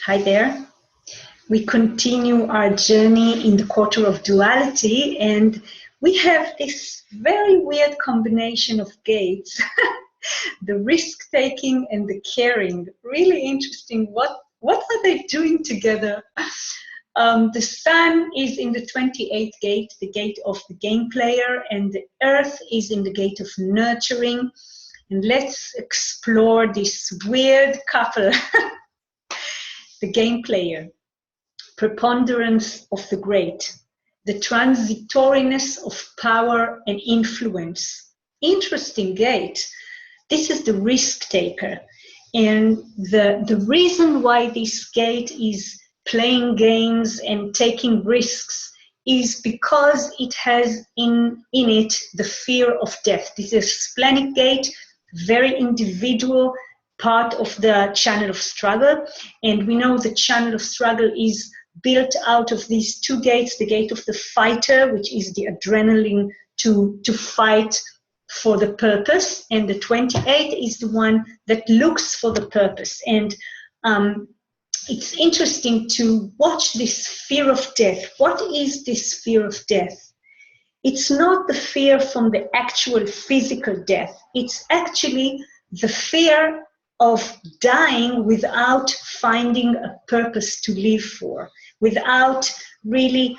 Hi there. We continue our journey in the quarter of duality, and we have this very weird combination of gates, the risk-taking and the caring. Really interesting. What are they doing together? The sun is in the 28th gate, the gate of the game player, and the earth is in the gate of nurturing. And let's explore this weird couple. The game player, preponderance of the great, the transitoriness of power and influence. Interesting gate. This is the risk taker. And the reason why this gate is playing games and taking risks is because it has in it the fear of death. This is a splenic gate, very individual, part of the channel of struggle, and we know the channel of struggle is built out of these two gates, the gate of the fighter, which is the adrenaline to fight for the purpose, and the 28 is the one that looks for the purpose. And it's interesting to watch this fear of death. What is this fear of death? It's not the fear from the actual physical death. It's actually the fear of dying without finding a purpose to live for, without really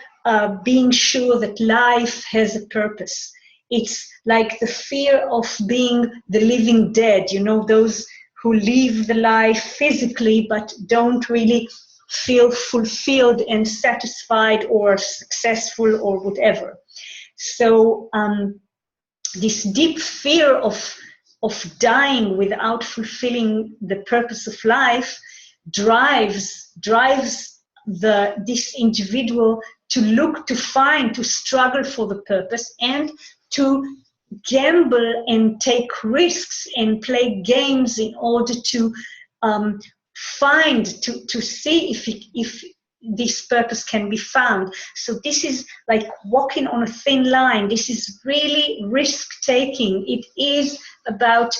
being sure that life has a purpose. It's like the fear of being the living dead, you know, those who live the life physically but don't really feel fulfilled and satisfied or successful or whatever. So this deep fear of dying without fulfilling the purpose of life drives this individual to look, to find, to struggle for the purpose, and to gamble and take risks and play games in order to find, to see if this purpose can be found. So this is like walking on a thin line. This is really risk-taking. It is about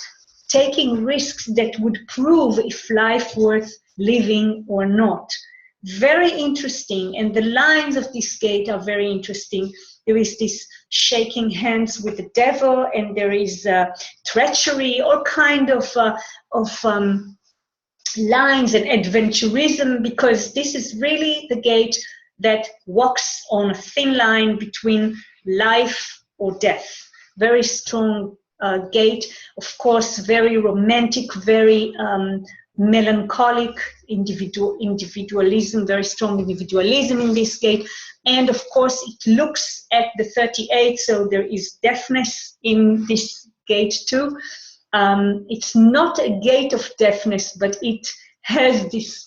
taking risks that would prove if life worth living or not. Very interesting, and the lines of this gate are very interesting. There is this shaking hands with the devil, and there is treachery, all kind of lines and adventurism, because this is really the gate that walks on a thin line between life or death. Very strong gate, of course, very romantic, very melancholic, individualism, very strong individualism in this gate. And of course, it looks at the 38, so there is deafness in this gate too. It's not a gate of deafness, but it has this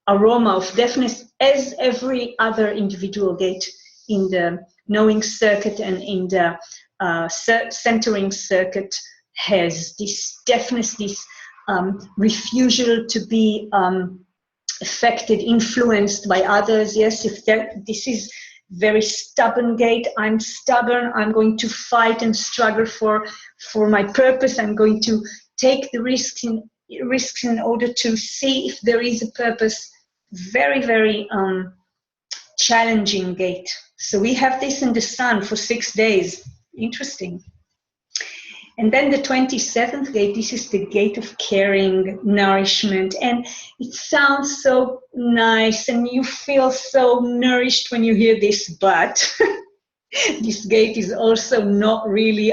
aroma of deafness, as every other individual gate in the knowing circuit and in the centering circuit has this deafness, this refusal to be affected, influenced by others. Yes, if this is very stubborn gate, I'm stubborn, I'm going to fight and struggle for my purpose, I'm going to take the risks in order to see if there is a purpose. Very, very challenging gate. So we have this in the sun for 6 days. Interesting. And then the 27th gate, this is the gate of caring, nourishment, and it sounds so nice and you feel so nourished when you hear this, but this gate is also not really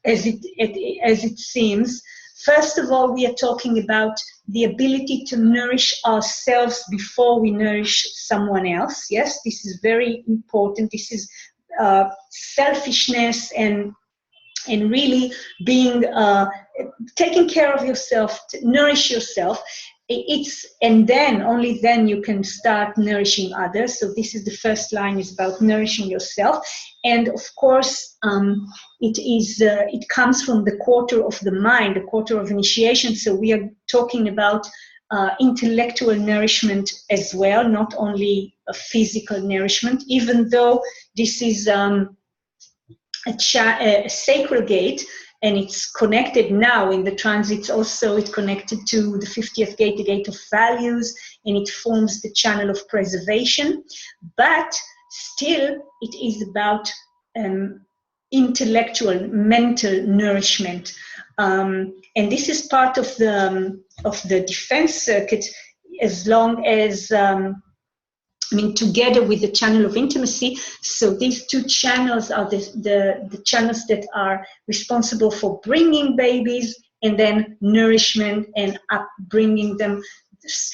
as it seems. First of all, we are talking about the ability to nourish ourselves before we nourish someone else. Yes, this is very important. This is selfishness and really being taking care of yourself, to nourish yourself. And then only then you can start nourishing others. So this is the first line, is about nourishing yourself. And of course, it comes from the quarter of the mind, the quarter of initiation. So we are talking about intellectual nourishment as well, not only a physical nourishment, even though this is a sacred gate. and it's connected now in the transits also. It's connected to the 50th gate, the gate of values, and it forms the channel of preservation. But still, it is about intellectual, mental nourishment. And this is part of the defense circuit, as long as, together with the channel of intimacy. So these two channels are the channels that are responsible for bringing babies, and then nourishment and upbringing them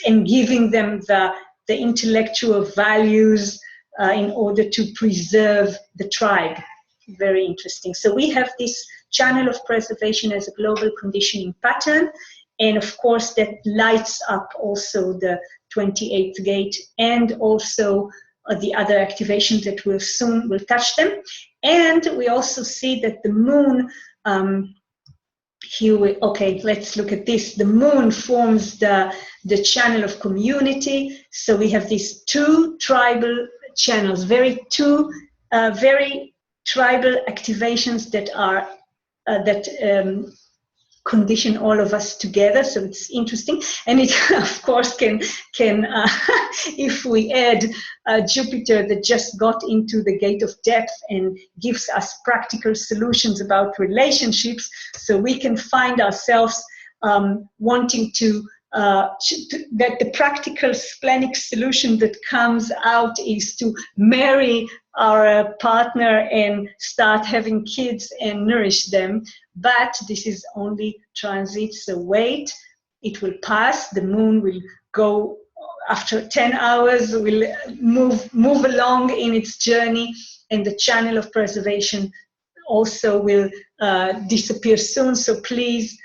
and giving them the intellectual values in order to preserve the tribe. Very interesting. So we have this channel of preservation as a global conditioning pattern, and of course that lights up also the 28th gate and also the other activations that will touch them. And we also see that the moon, okay, let's look at this. The moon forms the channel of community. So we have these two tribal channels, very tribal activations that are condition all of us together. So it's interesting, and it of course can if we add Jupiter that just got into the gate of depth and gives us practical solutions about relationships, so we can find ourselves wanting to that the practical splenic solution that comes out is to marry our partner and start having kids and nourish them. But this is only transit, so wait, it will pass. The moon will go after 10 hours, will move along in its journey, and the channel of preservation also will disappear soon. So please,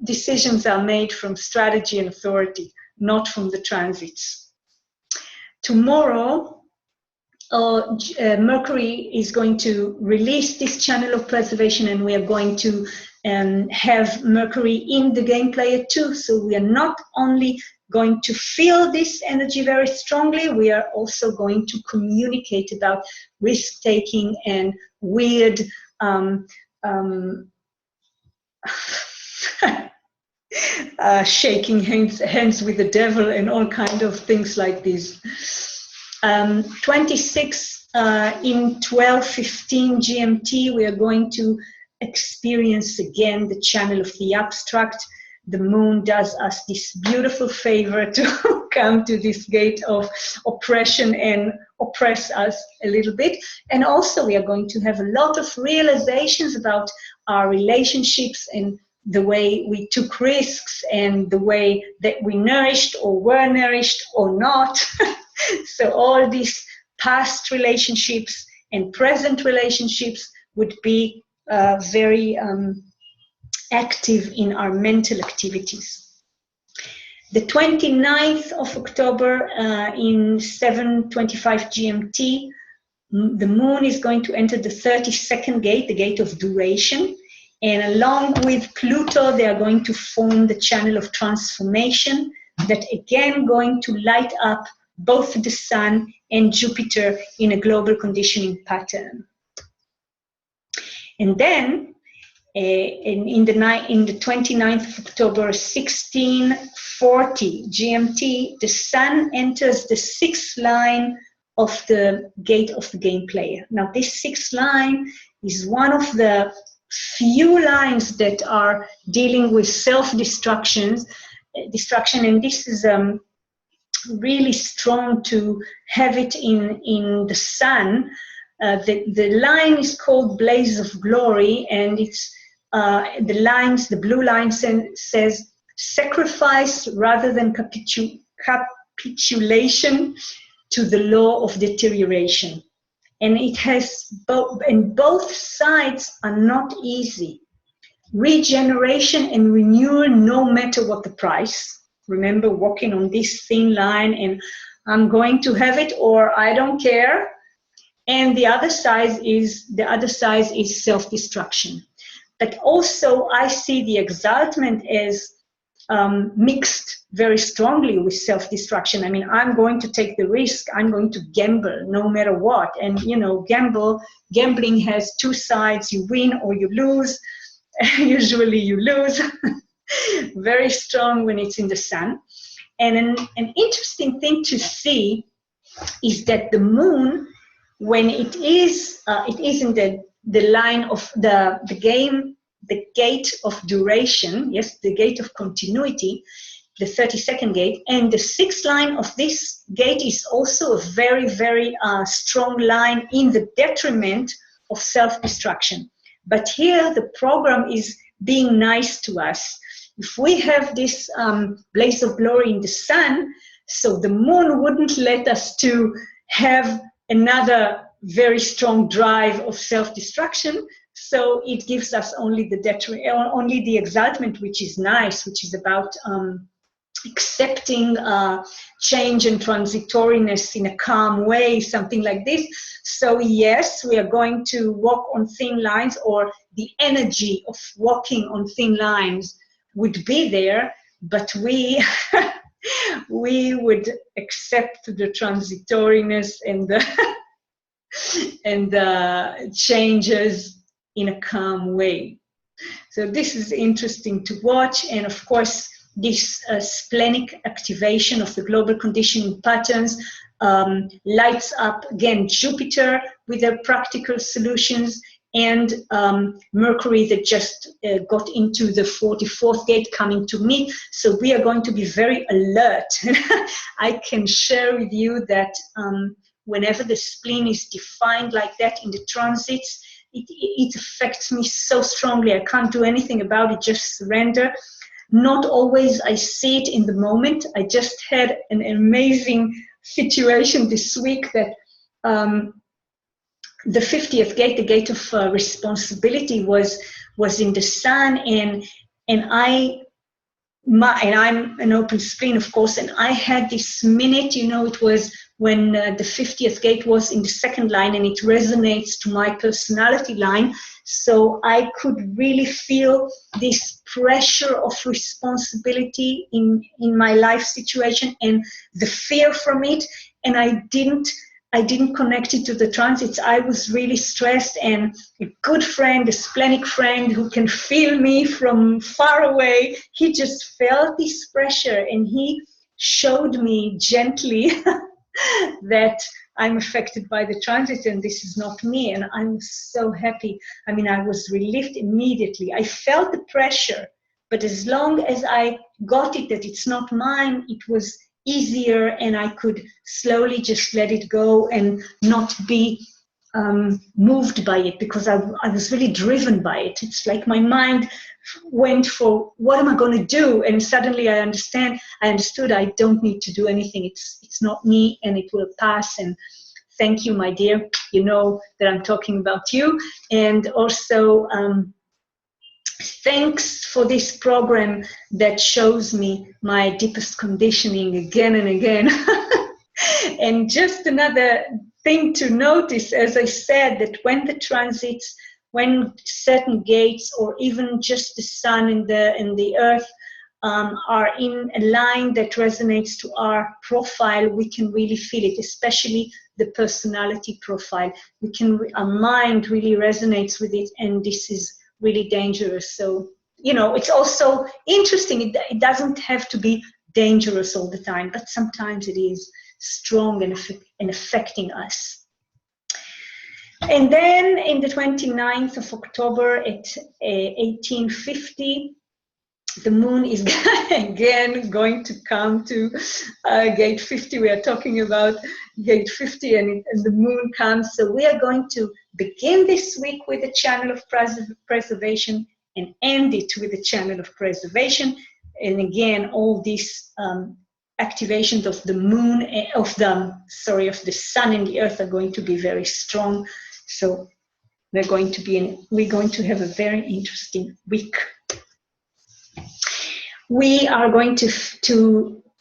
decisions are made from strategy and authority, not from the transits. Tomorrow, Mercury is going to release this channel of preservation, and we are going to have Mercury in the game player too. So we are not only going to feel this energy very strongly, we are also going to communicate about risk-taking and weird shaking hands with the devil and all kind of things like this. 26 in 12:15 GMT, we are going to experience again the channel of the abstract. The moon does us this beautiful favor to come to this gate of oppression and oppress us a little bit. And also we are going to have a lot of realizations about our relationships and the way we took risks and the way that we nourished or were nourished or not. So all these past relationships and present relationships would be very active in our mental activities. The 29th of October in 7:25 GMT, the moon is going to enter the 32nd gate, the gate of duration. And along with Pluto, they are going to form the channel of transformation that again going to light up both the Sun and Jupiter in a global conditioning pattern. And then in the 29th of October, 16:40 GMT, the Sun enters the 6th line of the gate of the game player. Now this 6th line is one of the few lines that are dealing with self-destruction, and this is really strong to have it in the Sun. The line is called Blaze of Glory, and it's the blue line says sacrifice rather than capitulation to the law of deterioration. And it has both sides are not easy. Regeneration and renewal, no matter what the price. Remember, walking on this thin line, and I'm going to have it or I don't care. And the other side is self-destruction. But also, I see the exaltment as mixed very strongly with self-destruction. I mean, I'm going to take the risk. I'm going to gamble no matter what. And, you know, gambling has two sides. You win or you lose. usually you lose. Very strong when it's in the sun. And an interesting thing to see is that the moon, when it is in the line of the game, the gate of duration, yes, the gate of continuity, the 32nd gate, and the sixth line of this gate is also a very, very strong line in the detriment of self-destruction. But here the program is being nice to us. If we have this blaze of glory in the sun, so the moon wouldn't let us to have another very strong drive of self-destruction. So it gives us only only the exaltment, which is nice, which is about accepting change and transitoriness in a calm way, something like this. So yes, we are going to walk on thin lines, or the energy of walking on thin lines would be there, but we we would accept the transitoriness and the changes in a calm way. So this is interesting to watch, and of course this splenic activation of the global conditioning patterns lights up again Jupiter with their practical solutions, and Mercury that just got into the 44th gate coming to me. So we are going to be very alert. I can share with you that whenever the spleen is defined like that in the transits, it affects me so strongly. I can't do anything about it, just surrender. Not always I see it in the moment. I just had an amazing situation this week that the 50th gate, the gate of responsibility, was in the sun, and I'm an open spleen, of course, and I had this minute, it was when the 50th gate was in the second line, and it resonates to my personality line. So I could really feel this pressure of responsibility in my life situation and the fear from it, and I didn't connect it to the transits. I was really stressed, and a good friend, a splenic friend who can feel me from far away, he just felt this pressure, and he showed me gently that I'm affected by the transit and this is not me, and I'm so happy. I mean, I was relieved immediately. I felt the pressure, but as long as I got it that it's not mine, it was easier, and I could slowly just let it go and not be moved by it, because I was really driven by it. It's like my mind went for, what am I going to do? And suddenly I understood I don't need to do anything. It's not me, and it will pass. And thank you, my dear. You know that I'm talking about you. And also, thanks for this program that shows me my deepest conditioning again and again. And just another thing to notice, as I said, that when the transits, when certain gates, or even just the sun and the earth are in a line that resonates to our profile, we can really feel it, especially the personality profile. Our mind really resonates with it, and this is really dangerous. So, it's also interesting. It doesn't have to be dangerous all the time, but sometimes it is strong and affecting us. And then in the 29th of October at 1850, the moon is again going to come to gate 50. We are talking about gate 50, and the moon comes. So we are going to begin this week with a channel of preservation and end it with a channel of preservation. And again, all these activations of the moon, of the sun and the earth are going to be very strong. So we're going to have a very interesting week. We are going to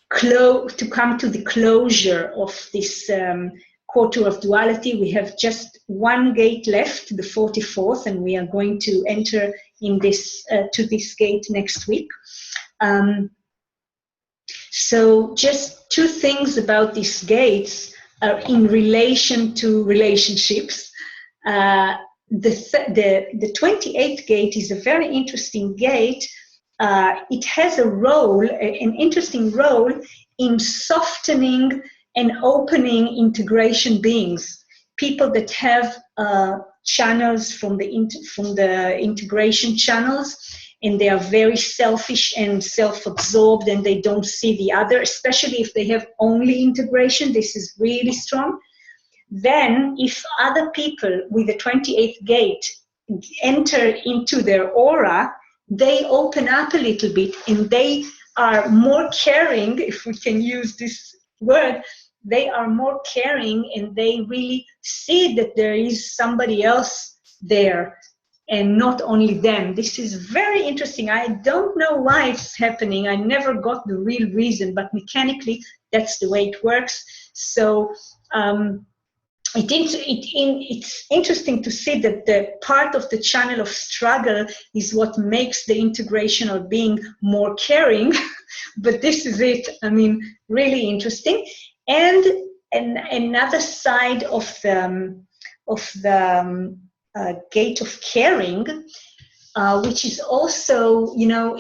come to the closure of this quarter of duality. We have just one gate left, the 44th, and we are going to enter in this to this gate next week. So just two things about these gates in relation to relationships. the 28th gate is a very interesting gate. It has a role, an interesting role in softening and opening integration beings. People that have channels from the integration channels, and they are very selfish and self-absorbed, and they don't see the other, especially if they have only integration. This is really strong. Then if other people with the 28th gate enter into their aura, they open up a little bit, and they are more caring, if we can use this word. They are more caring, and they really see that there is somebody else there and not only them. This is very interesting. I don't know why it's happening. I never got the real reason, but mechanically that's the way it works. So it's interesting to see that the part of the channel of struggle is what makes the integrational being more caring. But this is it. I mean, really interesting. And another side of the gate of caring, which is also, you know,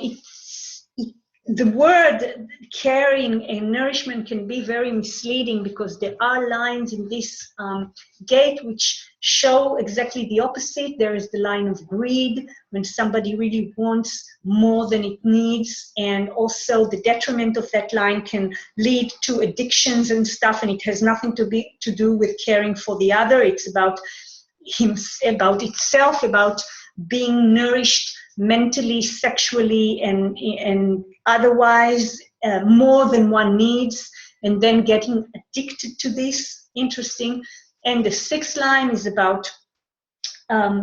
the word caring and nourishment can be very misleading, because there are lines in this gate which show exactly the opposite. There is the line of greed, when somebody really wants more than it needs, and also the detriment of that line can lead to addictions and stuff, and it has nothing to do with caring for the other. It's about itself, about being nourished mentally, sexually, and otherwise, more than one needs, and then getting addicted to this. Interesting. And the 6th line is about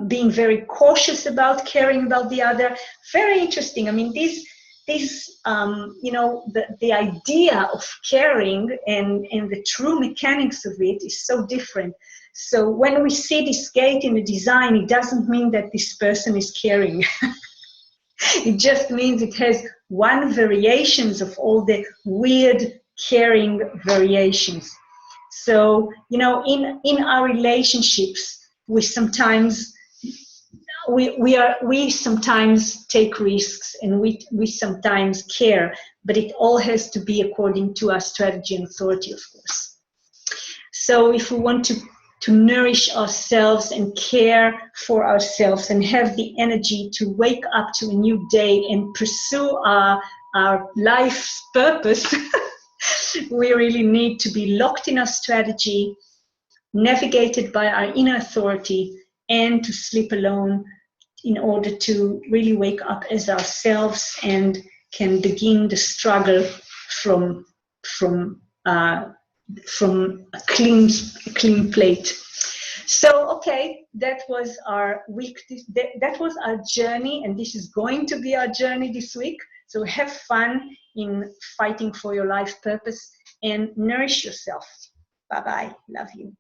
being very cautious about caring about the other. Very interesting. I mean, these you know, the idea of caring and the true mechanics of it is so different. So when we see this gate in the design, it doesn't mean that this person is caring. It just means it has one variations of all the weird caring variations. So, you know, in our relationships, we sometimes take risks, and we sometimes care, but it all has to be according to our strategy and authority, of course. So if we want to nourish ourselves and care for ourselves and have the energy to wake up to a new day and pursue our life's purpose, we really need to be locked in our strategy, navigated by our inner authority, and to sleep alone in order to really wake up as ourselves and can begin the struggle from a clean plate. So, okay, that was our week. That was our journey, and this is going to be our journey this week. So have fun in fighting for your life purpose and nourish yourself. Bye-bye. Love you.